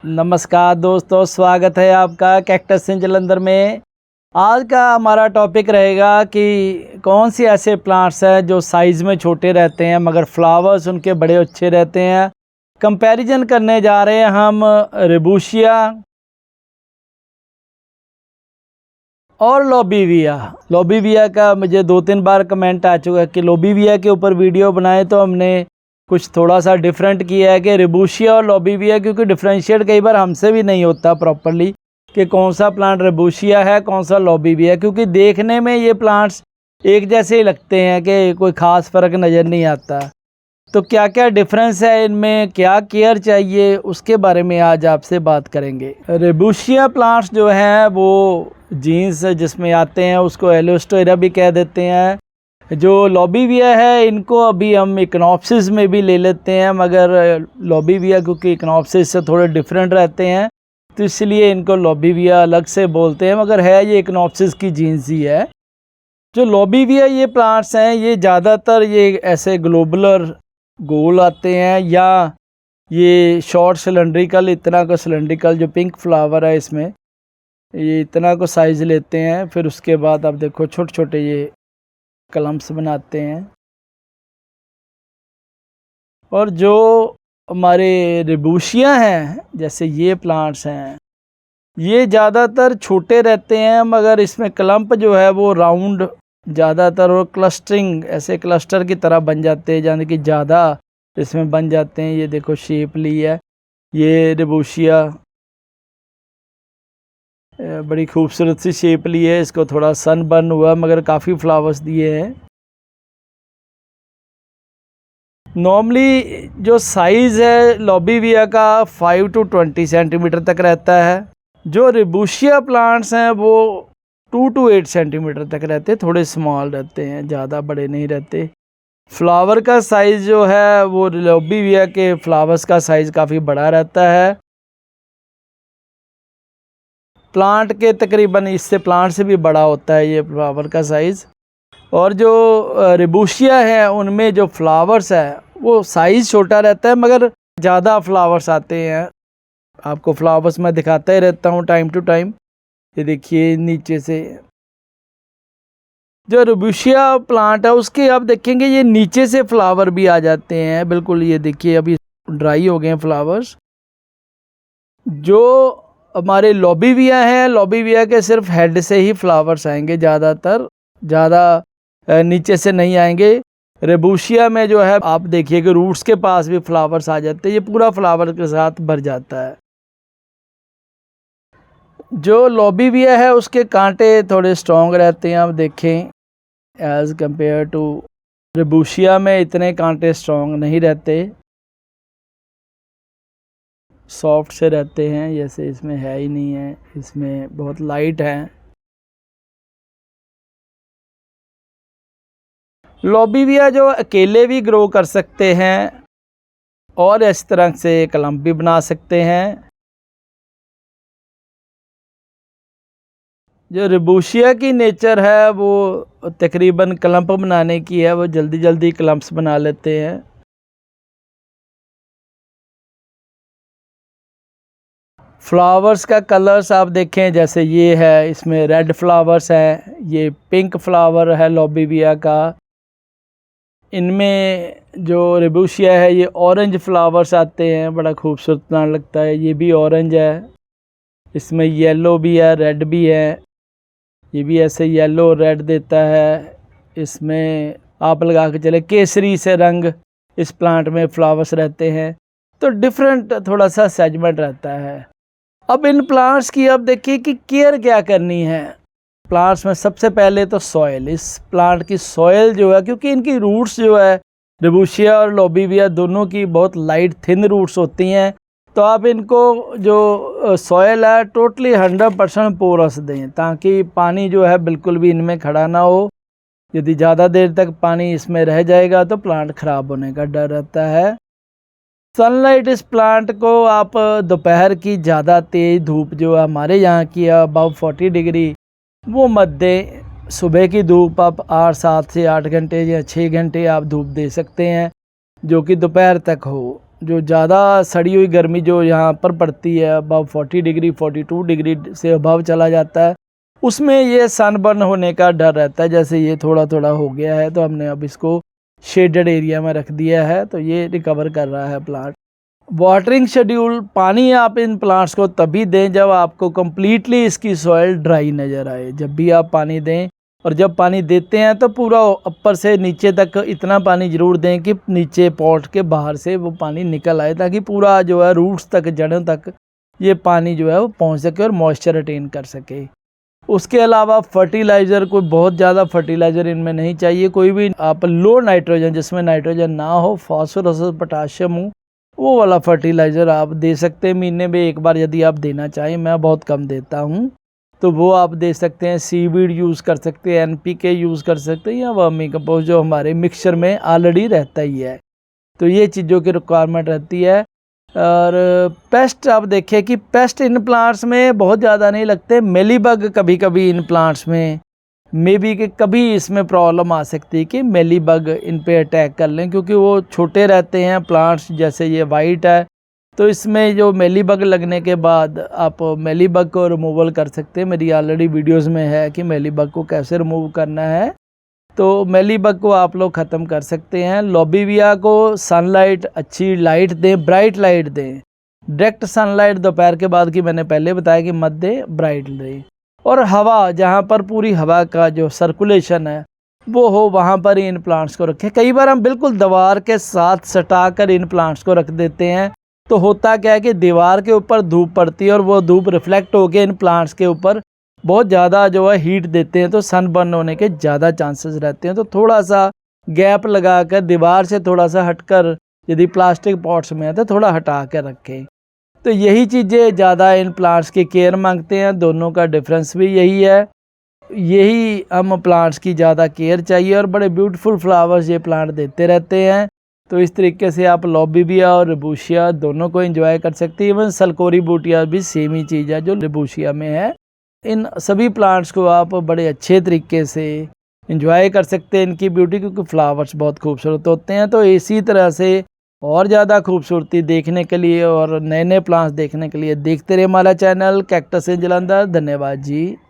नमस्कार दोस्तों, स्वागत है आपका कैक्टस इन जलंधर में। आज का हमारा टॉपिक रहेगा कि कौन सी ऐसे प्लांट्स हैं जो साइज़ में छोटे रहते हैं मगर फ्लावर्स उनके बड़े अच्छे रहते हैं। कंपैरिजन करने जा रहे हैं हम रेबुशिया और लोबीविया का मुझे 2-3 बार कमेंट आ चुका है कि लोबीविया के ऊपर वीडियो बनाए, तो हमने कुछ थोड़ा सा डिफरेंट किया है कि रेबुशिया और लोबीविया, क्योंकि डिफरेंशिएट कई बार हमसे भी नहीं होता प्रॉपरली कि कौन सा प्लांट रेबुशिया है कौन सा लोबीविया, क्योंकि देखने में ये प्लांट्स एक जैसे ही लगते हैं कि कोई ख़ास फ़र्क नज़र नहीं आता। तो क्या क्या डिफरेंस है इनमें, क्या केयर चाहिए, उसके बारे में आज आपसे बात करेंगे। रेबुशिया प्लांट्स जो हैं वो जीन्स जिसमें आते हैं उसको एलोस्टेरा भी कह देते हैं। जो लोबीविया है इनको अभी हम इकनॉप्सिस में भी ले लेते हैं, मगर लोबीविया क्योंकि इकनॉप्सिस से थोड़े डिफरेंट रहते हैं तो इसलिए इनको लोबीविया अलग से बोलते हैं, मगर है ये इकनॉप्सिस की जीन्स ही है। जो लोबीविया ये प्लांट्स हैं ये ज़्यादातर ये ऐसे ग्लोबुलर गोल आते हैं, या ये शॉर्ट सिलेंड्रिकल, इतना का सिलेंड्रिकल जो पिंक फ्लावर है इसमें ये इतना को साइज़ लेते हैं। फिर उसके बाद आप देखो छोटे छोटे ये कलम्स बनाते हैं। और जो हमारे रेबुशिया हैं जैसे ये प्लांट्स हैं ये ज़्यादातर छोटे रहते हैं, मगर इसमें क्लम्प जो है वो राउंड ज़्यादातर और क्लस्टरिंग ऐसे क्लस्टर की तरह बन जाते हैं, यानी कि ज़्यादा इसमें बन जाते हैं। ये देखो शेप ली है ये रेबुशिया, बड़ी खूबसूरत सी शेप ली है। इसको थोड़ा सन बर्न हुआ मगर काफ़ी फ्लावर्स दिए हैं। नॉर्मली जो साइज़ है लोबीविया का 5 to 20 सेंटीमीटर तक रहता है। जो रेबुशिया प्लांट्स हैं वो 2 to 8 सेंटीमीटर तक रहते हैं, थोड़े स्मॉल रहते हैं, ज़्यादा बड़े नहीं रहते। फ्लावर का साइज़ जो है वो लोबीविया के फ्लावर्स का साइज़ काफ़ी बड़ा रहता है। प्लांट के तकरीबन इससे प्लांट से भी बड़ा होता है ये फ्लावर का साइज़। और जो रेबुशिया है उनमें जो फ्लावर्स है वो साइज़ छोटा रहता है मगर ज़्यादा फ्लावर्स आते हैं। आपको फ्लावर्स मैं दिखाता ही रहता हूँ टाइम टू टाइम। ये देखिए नीचे से जो रेबुशिया प्लांट है उसके आप देखेंगे ये नीचे से फ्लावर भी आ जाते हैं बिल्कुल। ये देखिए अभी ड्राई हो गए हैं फ्लावर्स। जो हमारे लोबीविया है, लोबीविया के सिर्फ हेड से ही फ्लावर्स आएंगे, ज़्यादातर ज़्यादा नीचे से नहीं आएंगे। रेबुशिया में जो है आप देखिए कि रूट्स के पास भी फ्लावर्स आ जाते हैं, ये पूरा फ्लावर के साथ भर जाता है। जो लोबीविया है उसके कांटे थोड़े स्ट्रॉन्ग रहते हैं, आप देखें एज़ कंपेयर टू रेबुशिया में इतने कांटे स्ट्रॉन्ग नहीं रहते, सॉफ्ट से रहते हैं, जैसे इसमें है ही नहीं है, इसमें बहुत लाइट है। लोबीविया जो अकेले भी ग्रो कर सकते हैं और इस तरह से क्लम्प भी बना सकते हैं। जो रेबुशिया की नेचर है वो तकरीबन क्लम्प बनाने की है, वो जल्दी जल्दी क्लम्प्स बना लेते हैं। फ्लावर्स का कलर्स आप देखें जैसे ये है, इसमें रेड फ्लावर्स हैं, ये पिंक फ्लावर है लोबीविया का। इनमें जो रेबुशिया है ये ऑरेंज फ्लावर्स आते हैं, बड़ा खूबसूरत प्लांट लगता है। ये भी ऑरेंज है, इसमें येलो भी है, रेड भी है, ये भी ऐसे येलो रेड देता है। इसमें आप लगा के चले केसरी से रंग इस प्लांट में फ्लावर्स रहते हैं, तो डिफरेंट थोड़ा सा सेगमेंट रहता है। अब इन प्लांट्स की अब देखिए कि केयर क्या करनी है। प्लांट्स में सबसे पहले तो सॉइल, इस प्लांट की सॉइल जो है, क्योंकि इनकी रूट्स जो है रेबुशिया और लोबीविया दोनों की बहुत लाइट थिन रूट्स होती हैं, तो आप इनको जो सॉइल है टोटली 100% पोरस दें, ताकि पानी जो है बिल्कुल भी इनमें खड़ा ना हो। यदि ज़्यादा देर तक पानी इसमें रह जाएगा तो प्लांट ख़राब होने का डर रहता है। सनलाइट इस प्लांट को आप दोपहर की ज़्यादा तेज़ धूप जो है हमारे यहाँ की अबाउट 40 डिग्री वो मत दें। सुबह की धूप आप 7 से 8 घंटे या 6 घंटे आप धूप दे सकते हैं, जो कि दोपहर तक हो। जो ज़्यादा सड़ी हुई गर्मी जो यहाँ पर पड़ती है, अबव 40 डिग्री 42 डिग्री से अबव चला जाता है, उसमें ये सनबर्न होने का डर रहता है। जैसे ये थोड़ा थोड़ा हो गया है तो हमने अब इसको शेडेड एरिया में रख दिया है, तो ये रिकवर कर रहा है प्लांट। वाटरिंग शेड्यूल, पानी आप इन प्लांट्स को तभी दें जब आपको कम्प्लीटली इसकी सॉइल ड्राई नज़र आए। जब भी आप पानी दें, और जब पानी देते हैं तो पूरा ऊपर से नीचे तक इतना पानी ज़रूर दें कि नीचे पॉट के बाहर से वो पानी निकल आए, ताकि पूरा जो है रूट्स तक, जड़ों तक ये पानी जो है वो पहुंच सके और मॉइस्चर अटेन कर सके। उसके अलावा फर्टिलाइज़र, कोई बहुत ज़्यादा फर्टिलाइज़र इनमें नहीं चाहिए। कोई भी आप लो नाइट्रोजन, जिसमें नाइट्रोजन ना हो, फास्फोरस पोटाशियम हो, वो वाला फर्टिलाइज़र आप दे सकते हैं महीने में एक बार यदि आप देना चाहें। मैं बहुत कम देता हूँ, तो वो आप दे सकते हैं। सीवीड यूज़ कर सकते हैं, एनपीके यूज़ कर सकते हैं, या वर्मी कंपोस्ट जो हमारे मिक्सचर में ऑलरेडी रहता ही है। तो ये चीज़ों की रिक्वायरमेंट रहती है। और पेस्ट आप देखें कि पेस्ट इन प्लांट्स में बहुत ज़्यादा नहीं लगते। मेलीबग कभी कभी इन प्लांट्स में मे बी कि कभी इसमें प्रॉब्लम आ सकती है कि मेलीबग इन पे अटैक कर लें, क्योंकि वो छोटे रहते हैं प्लांट्स। जैसे ये वाइट है, तो इसमें जो मेलीबग लगने के बाद आप मेलीबग को रिमूवल कर सकते हैं। मेरी ऑलरेडी वीडियोस में है कि मेलीबग को कैसे रिमूव करना है, तो मेलीबग को आप लोग ख़त्म कर सकते हैं। लॉबीविया को सनलाइट, अच्छी लाइट दें, ब्राइट लाइट दें। डायरेक्ट सनलाइट दोपहर के बाद की मैंने पहले बताया कि मत दें, ब्राइट दें। और हवा, जहाँ पर पूरी हवा का जो सर्कुलेशन है वो हो, वहाँ पर ही इन प्लांट्स को रखें। कई बार हम बिल्कुल दीवार के साथ सटा कर इन प्लांट्स को रख देते हैं, तो होता क्या है कि दीवार के ऊपर धूप पड़ती है और वो धूप रिफ्लेक्ट होकर इन प्लांट्स के ऊपर बहुत ज़्यादा जो है हीट देते हैं, तो सन बर्न होने के ज़्यादा चांसेस रहते हैं। तो थोड़ा सा गैप लगा कर, दीवार से थोड़ा सा हटकर, यदि प्लास्टिक पॉट्स में है तो थोड़ा हटा कर रखें। तो यही चीज़ें ज़्यादा इन प्लांट्स की केयर मांगते हैं। दोनों का डिफरेंस भी यही है। यही हम प्लांट्स की ज़्यादा केयर चाहिए, और बड़े ब्यूटीफुल फ्लावर्स ये प्लांट देते रहते हैं। तो इस तरीके से आप लॉबीविया और रिबूशिया दोनों को एंजॉय कर सकते हैं। इवन सलकोरी बूटिया भी सेम ही चीज़ है जो रिबूशिया में है। इन सभी प्लांट्स को आप बड़े अच्छे तरीके से एंजॉय कर सकते हैं, इनकी ब्यूटी, क्योंकि फ्लावर्स बहुत खूबसूरत होते हैं। तो इसी तरह से और ज़्यादा खूबसूरती देखने के लिए और नए नए प्लांट्स देखने के लिए देखते रहे हमारा चैनल कैक्टस इन जालंधर। धन्यवाद जी।